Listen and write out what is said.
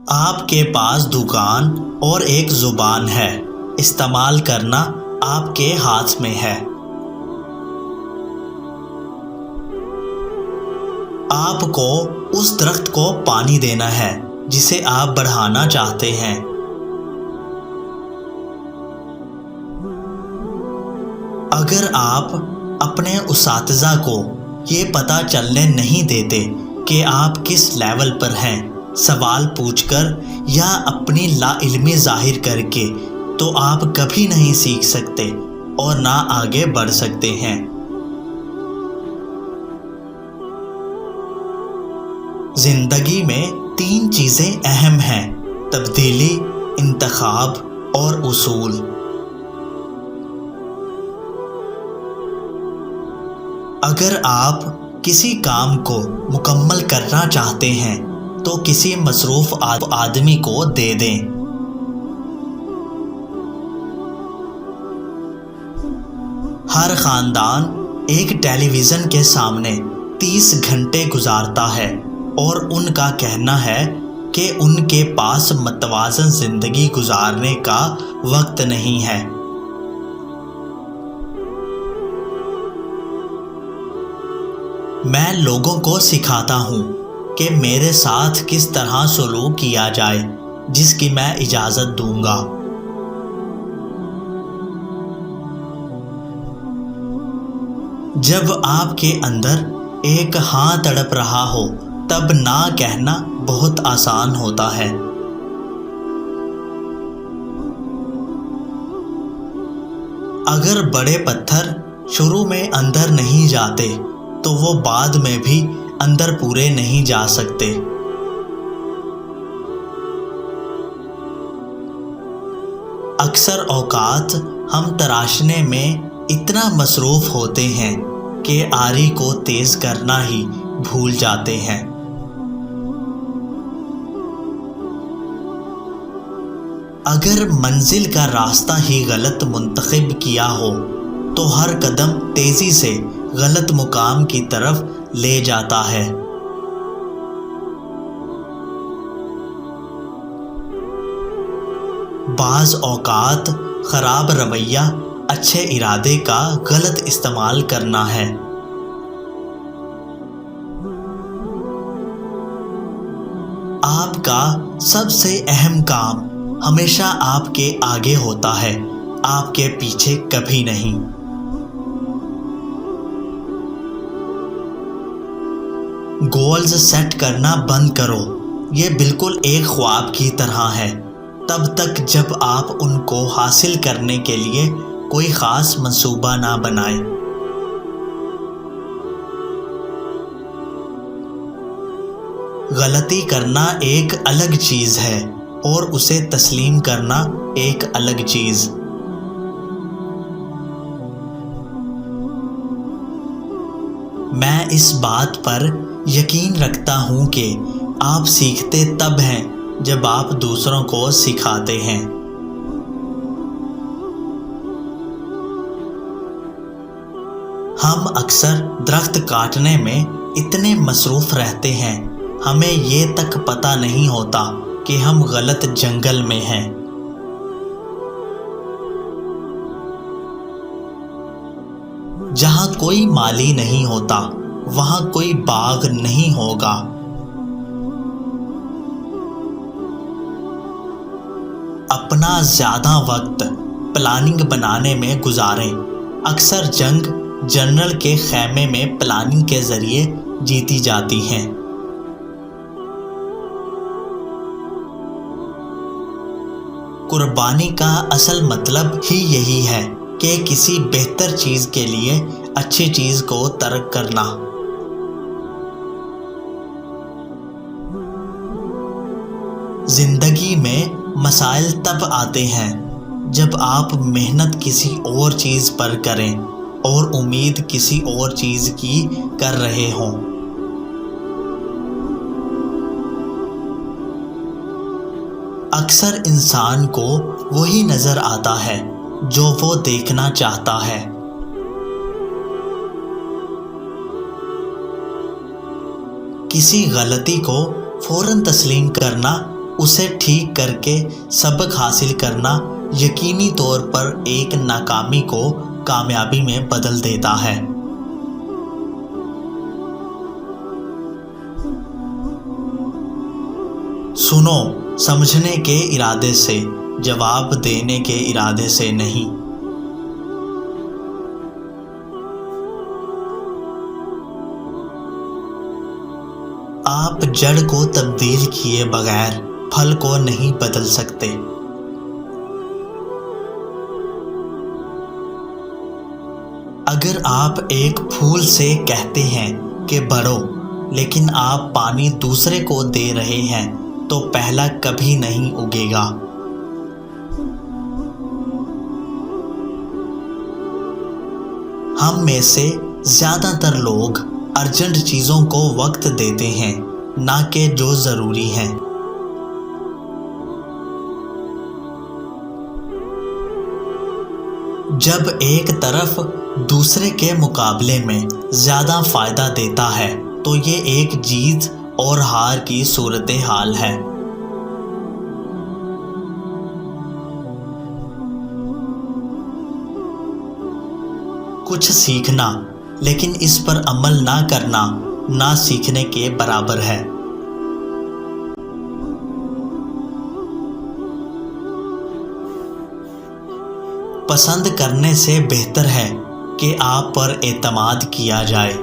آپ کے پاس دکان اور ایک زبان ہے، استعمال کرنا آپ کے ہاتھ میں ہے۔ آپ کو اس درخت کو پانی دینا ہے جسے آپ بڑھانا چاہتے ہیں۔ اگر آپ اپنے اساتذہ کو یہ پتہ چلنے نہیں دیتے کہ آپ کس لیول پر ہیں، سوال پوچھ کر یا اپنی لا علمی ظاہر کر کے، تو آپ کبھی نہیں سیکھ سکتے اور نہ آگے بڑھ سکتے ہیں۔ زندگی میں 3 چیزیں اہم ہیں: تبدیلی، انتخاب اور اصول۔ اگر آپ کسی کام کو مکمل کرنا چاہتے ہیں تو کسی مصروف آدمی کو دے دیں۔ ہر خاندان ایک ٹیلی ویژن کے سامنے 30 گھنٹے گزارتا ہے اور ان کا کہنا ہے کہ ان کے پاس متوازن زندگی گزارنے کا وقت نہیں ہے۔ میں لوگوں کو سکھاتا ہوں کہ میرے ساتھ کس طرح سلوک کیا جائے جس کی میں اجازت دوں گا۔ جب آپ کے اندر ایک ہاں تڑپ رہا ہو تب نہ کہنا بہت آسان ہوتا ہے۔ اگر بڑے پتھر شروع میں اندر نہیں جاتے تو وہ بعد میں بھی اندر پورے نہیں جا سکتے۔ اکثر اوقات ہم تراشنے میں اتنا مصروف ہوتے ہیں کہ آری کو تیز کرنا ہی بھول جاتے ہیں۔ اگر منزل کا راستہ ہی غلط منتخب کیا ہو تو ہر قدم تیزی سے غلط مقام کی طرف لے جاتا ہے۔ بعض اوقات خراب رویہ اچھے ارادے کا غلط استعمال کرنا ہے۔ آپ کا سب سے اہم کام ہمیشہ آپ کے آگے ہوتا ہے، آپ کے پیچھے کبھی نہیں۔ گولز سیٹ کرنا بند کرو، یہ بالکل ایک خواب کی طرح ہے تب تک جب آپ ان کو حاصل کرنے کے لیے کوئی خاص منصوبہ نہ بنائیں۔ غلطی کرنا ایک الگ چیز ہے اور اسے تسلیم کرنا ایک الگ چیز۔ میں اس بات پر یقین رکھتا ہوں کہ آپ سیکھتے تب ہیں جب آپ دوسروں کو سکھاتے ہیں۔ ہم اکثر درخت کاٹنے میں اتنے مصروف رہتے ہیں، ہمیں یہ تک پتہ نہیں ہوتا کہ ہم غلط جنگل میں ہیں۔ جہاں کوئی مالی نہیں ہوتا وہاں کوئی باغ نہیں ہوگا۔ اپنا زیادہ وقت پلاننگ بنانے میں گزاریں۔ اکثر جنگ جنرل کے خیمے میں پلاننگ کے ذریعے جیتی جاتی ہیں۔ قربانی کا اصل مطلب ہی یہی ہے کہ کسی بہتر چیز کے لیے اچھی چیز کو ترک کرنا۔ زندگی میں مسائل تب آتے ہیں جب آپ محنت کسی اور چیز پر کریں اور امید کسی اور چیز کی کر رہے ہوں۔ اکثر انسان کو وہی نظر آتا ہے جو وہ دیکھنا چاہتا ہے۔ کسی غلطی کو فوراً تسلیم کرنا اسے ٹھیک کر کے سبق حاصل کرنا یقینی طور پر ایک ناکامی کو کامیابی میں بدل دیتا ہے۔ سنو سمجھنے کے ارادے سے، جواب دینے کے ارادے سے نہیں۔ آپ جڑ کو تبدیل کیے بغیر پھل کو نہیں بدل سکتے۔ اگر آپ ایک پھول سے کہتے ہیں کہ بڑھو، لیکن آپ پانی دوسرے کو دے رہے ہیں تو پہلا کبھی نہیں اگے گا۔ ہم میں سے زیادہ تر لوگ ارجنٹ چیزوں کو وقت دیتے ہیں، نہ کہ جو ضروری ہیں۔ جب ایک طرف دوسرے کے مقابلے میں زیادہ فائدہ دیتا ہے تو یہ ایک جیت اور ہار کی صورتحال ہے۔ کچھ سیکھنا لیکن اس پر عمل نہ کرنا نہ سیکھنے کے برابر ہے۔ پسند کرنے سے بہتر ہے کہ آپ پر اعتماد کیا جائے۔